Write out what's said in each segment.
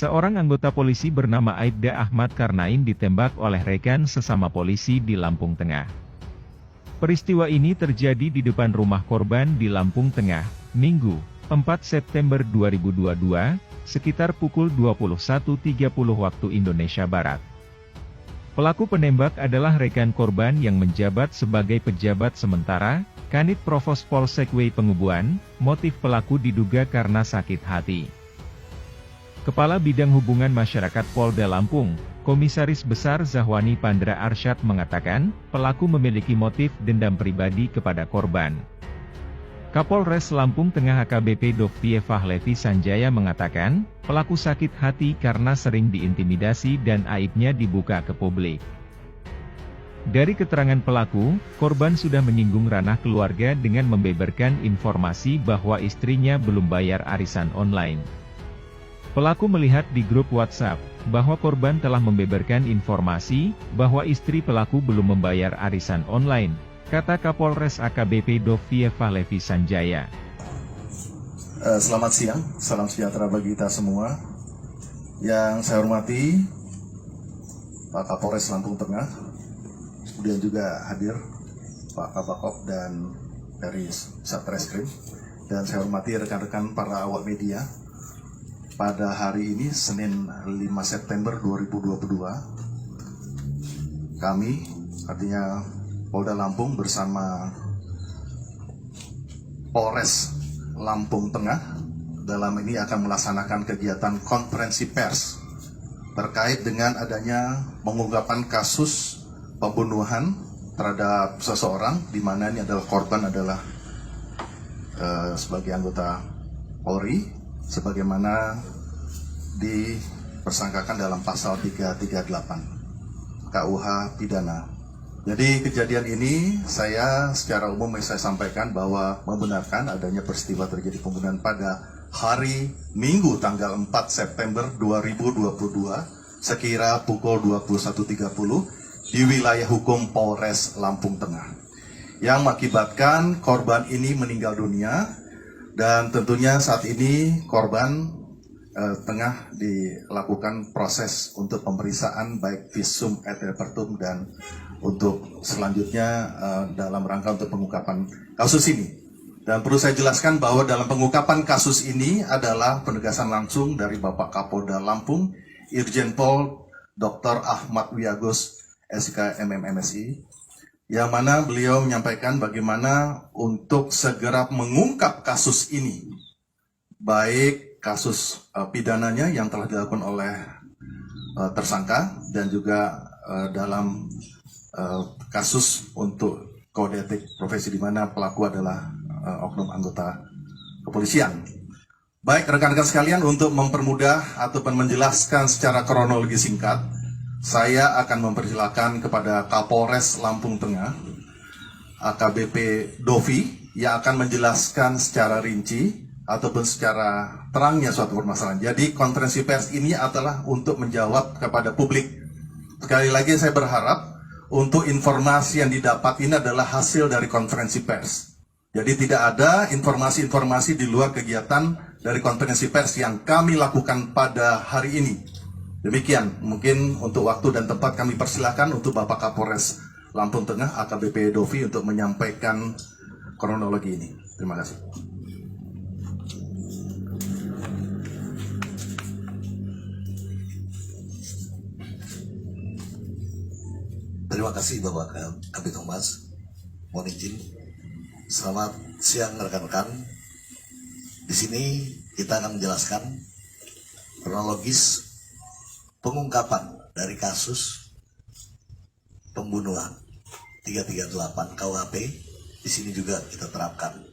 Seorang anggota polisi bernama Aibda Ahmad Karnain ditembak oleh rekan sesama polisi di Lampung Tengah. Peristiwa ini terjadi di depan rumah korban di Lampung Tengah, Minggu, 4 September 2022, sekitar pukul 21.30 waktu Indonesia Barat. Pelaku penembak adalah rekan korban yang menjabat sebagai pejabat sementara, Kanit Provos Polsek W Pengubuan. Motif pelaku diduga karena sakit hati. Kepala Bidang Hubungan Masyarakat Polda Lampung, Komisaris Besar Zahwani Pandra Arsyad mengatakan, pelaku memiliki motif dendam pribadi kepada korban. Kapolres Lampung Tengah AKBP Dovie Fahlevi Sanjaya mengatakan, pelaku sakit hati karena sering diintimidasi dan aibnya dibuka ke publik. Dari keterangan pelaku, korban sudah menyinggung ranah keluarga dengan membeberkan informasi bahwa istrinya belum bayar arisan online. Pelaku melihat di grup WhatsApp, bahwa korban telah membeberkan informasi, bahwa istri pelaku belum membayar arisan online, kata Kapolres AKBP Dovie Fahlevi Sanjaya. Selamat siang, salam sejahtera bagi kita semua. Yang saya hormati, Pak Kapolres Lampung Tengah, kemudian juga hadir Pak Kabakop dan dari Satreskrim, dan saya hormati rekan-rekan para awak media. Pada hari ini, Senin 5 September 2022, kami, artinya Polda Lampung bersama Polres Lampung Tengah, dalam ini akan melaksanakan kegiatan konferensi pers terkait dengan adanya pengungkapan kasus pembunuhan terhadap seseorang, di mana ini adalah korban adalah sebagai anggota Polri, sebagaimana dipersangkakan dalam pasal 338 KUH Pidana. Jadi kejadian ini saya secara umum saya sampaikan bahwa membenarkan adanya peristiwa terjadi pembunuhan pada hari Minggu tanggal 4 September 2022 sekira pukul 21.30 di wilayah hukum Polres Lampung Tengah, yang mengakibatkan korban ini meninggal dunia. Dan tentunya saat ini korban tengah dilakukan proses untuk pemeriksaan baik visum et repertum dan untuk selanjutnya dalam rangka untuk pengungkapan kasus ini. Dan perlu saya jelaskan bahwa dalam pengungkapan kasus ini adalah penegasan langsung dari Bapak Kapolda Lampung, Irjen Pol Dr. Ahmad Wiyagus SK MMMSI, yang mana beliau menyampaikan bagaimana untuk segera mengungkap kasus ini, baik kasus pidananya yang telah dilakukan oleh tersangka dan juga dalam kasus untuk kode etik profesi di mana pelaku adalah oknum anggota kepolisian. Baik rekan-rekan sekalian, untuk mempermudah ataupun menjelaskan secara kronologi singkat, saya akan mempersilakan kepada Kapolres Lampung Tengah, AKBP Dovie, yang akan menjelaskan secara rinci ataupun secara terangnya suatu permasalahan. Jadi konferensi pers ini adalah untuk menjawab kepada publik. Sekali lagi saya berharap untuk informasi yang didapat ini adalah hasil dari konferensi pers. Jadi tidak ada informasi-informasi di luar kegiatan dari konferensi pers yang kami lakukan pada hari ini. Demikian, mungkin untuk waktu dan tempat kami persilakan untuk Bapak Kapolres Lampung Tengah, AKBP Dovie, untuk menyampaikan kronologi ini. Terima kasih. Terima kasih Bapak Kabit Humas. Mohon izin. Selamat siang rekan-rekan. Di sini kita akan menjelaskan kronologis pengungkapan dari kasus pembunuhan 338 KUHP. Di sini juga kita terapkan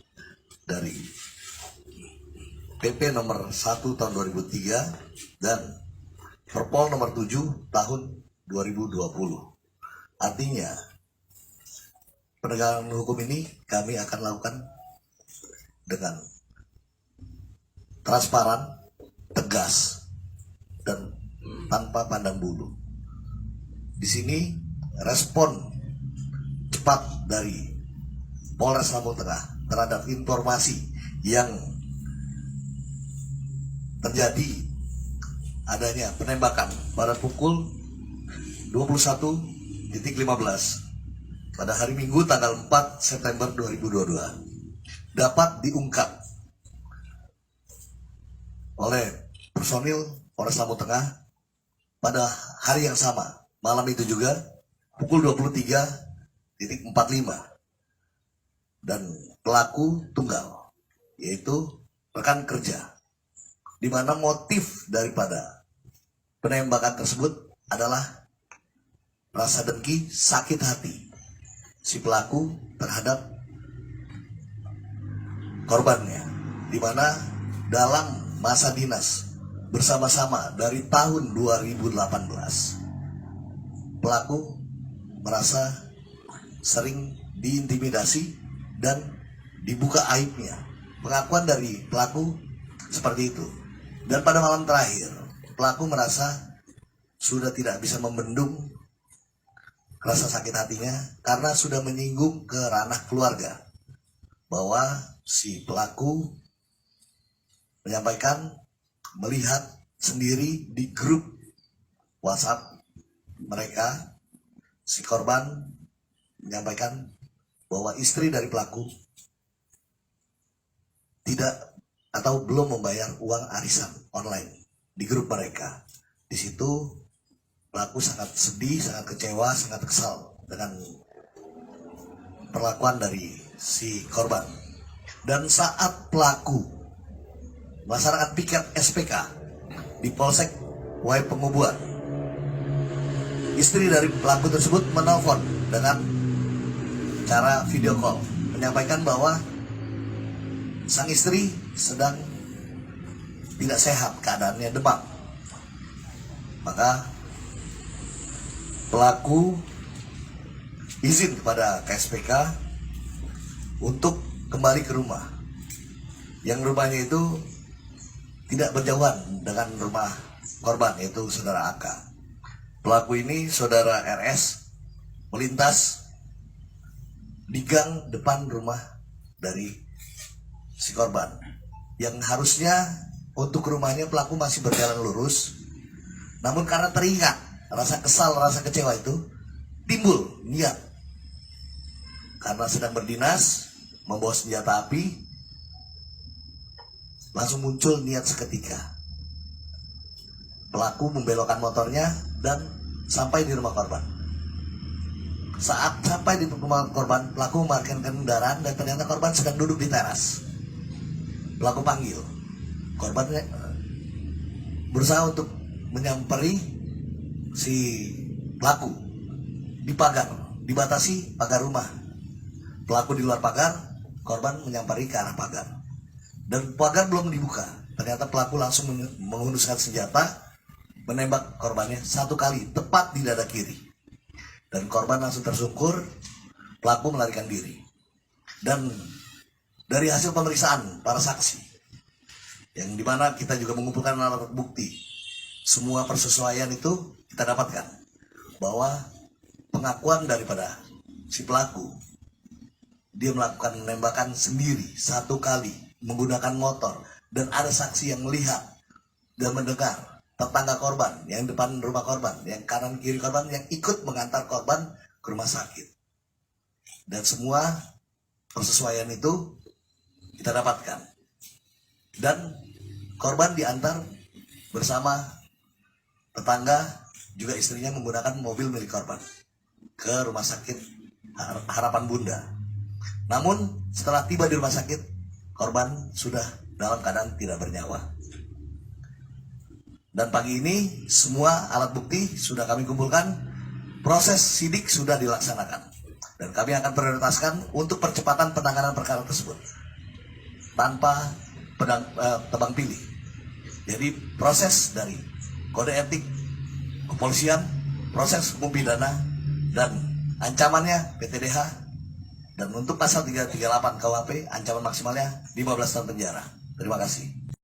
dari PP nomor 1 tahun 2003 dan Perpol nomor 7 tahun 2020. Artinya penegakan hukum ini kami akan lakukan dengan transparan, tegas, dan tanpa pandang bulu. Di sini respon cepat dari Polres Lampung Tengah terhadap informasi yang terjadi adanya penembakan pada pukul 21.15 pada hari Minggu tanggal 4 September 2022 dapat diungkap oleh personil Polres Lampung Tengah pada hari yang sama, malam itu juga pukul 23.45, dan pelaku tunggal yaitu rekan kerja, di mana motif daripada penembakan tersebut adalah rasa dengki, sakit hati si pelaku terhadap korbannya, di mana dalam masa dinas bersama-sama dari tahun 2018 pelaku merasa sering diintimidasi dan dibuka aibnya. Pengakuan dari pelaku seperti itu. Dan pada malam terakhir, pelaku merasa sudah tidak bisa membendung rasa sakit hatinya karena sudah menyinggung ke ranah keluarga, bahwa si pelaku menyampaikan melihat sendiri di grup WhatsApp mereka, si korban menyampaikan bahwa istri dari pelaku tidak atau belum membayar uang arisan online di grup mereka. Di situ pelaku sangat sedih, sangat kecewa, sangat kesal dengan perlakuan dari si korban. Dan saat pelaku masyarakat piket SPK di Polsek Wai Pengubuan, istri dari pelaku tersebut menelpon dengan cara video call, menyampaikan bahwa sang istri sedang tidak sehat, keadaannya demam. Maka pelaku izin kepada KSPK untuk kembali ke rumah, yang rumahnya itu tidak berjauhan dengan rumah korban, yaitu saudara AK. Pelaku ini, saudara RS, melintas di gang depan rumah dari si korban, yang harusnya untuk rumahnya pelaku masih berjalan lurus, namun karena teringat rasa kesal, rasa kecewa itu timbul niat karena sedang berdinas membawa senjata api. Langsung muncul niat seketika. Pelaku membelokkan motornya dan sampai di rumah korban. Saat sampai di rumah korban, pelaku memarkirkan kendaraan dan ternyata korban sedang duduk di teras. Pelaku panggil. Korban berusaha untuk menyamperi si pelaku di pagar, dibatasi pagar rumah. Pelaku di luar pagar, korban menyamperi ke arah pagar. Dan pagar belum dibuka, ternyata pelaku langsung menghunuskan senjata, menembak korbannya 1 kali, tepat di dada kiri. Dan korban langsung tersungkur, pelaku melarikan diri. Dan dari hasil pemeriksaan para saksi, yang dimana kita juga mengumpulkan alat bukti, semua persesuaian itu kita dapatkan, bahwa pengakuan daripada si pelaku, dia melakukan penembakan sendiri 1 kali, menggunakan motor, dan ada saksi yang melihat dan mendengar, tetangga korban yang depan rumah korban, yang kanan kiri korban, yang ikut mengantar korban ke rumah sakit. Dan semua persesuaian itu kita dapatkan, dan korban diantar bersama tetangga, juga istrinya menggunakan mobil milik korban ke rumah sakit Harapan Bunda. Namun setelah tiba di rumah sakit, korban sudah dalam keadaan tidak bernyawa. Dan pagi ini semua alat bukti sudah kami kumpulkan, proses sidik sudah dilaksanakan, dan kami akan prioritaskan untuk percepatan penanganan perkara tersebut tanpa tebang pilih. Jadi proses dari kode etik kepolisian, proses hukum pidana, dan ancamannya PTDH. Dan untuk pasal 338 KUHP, ancaman maksimalnya 15 tahun penjara. Terima kasih.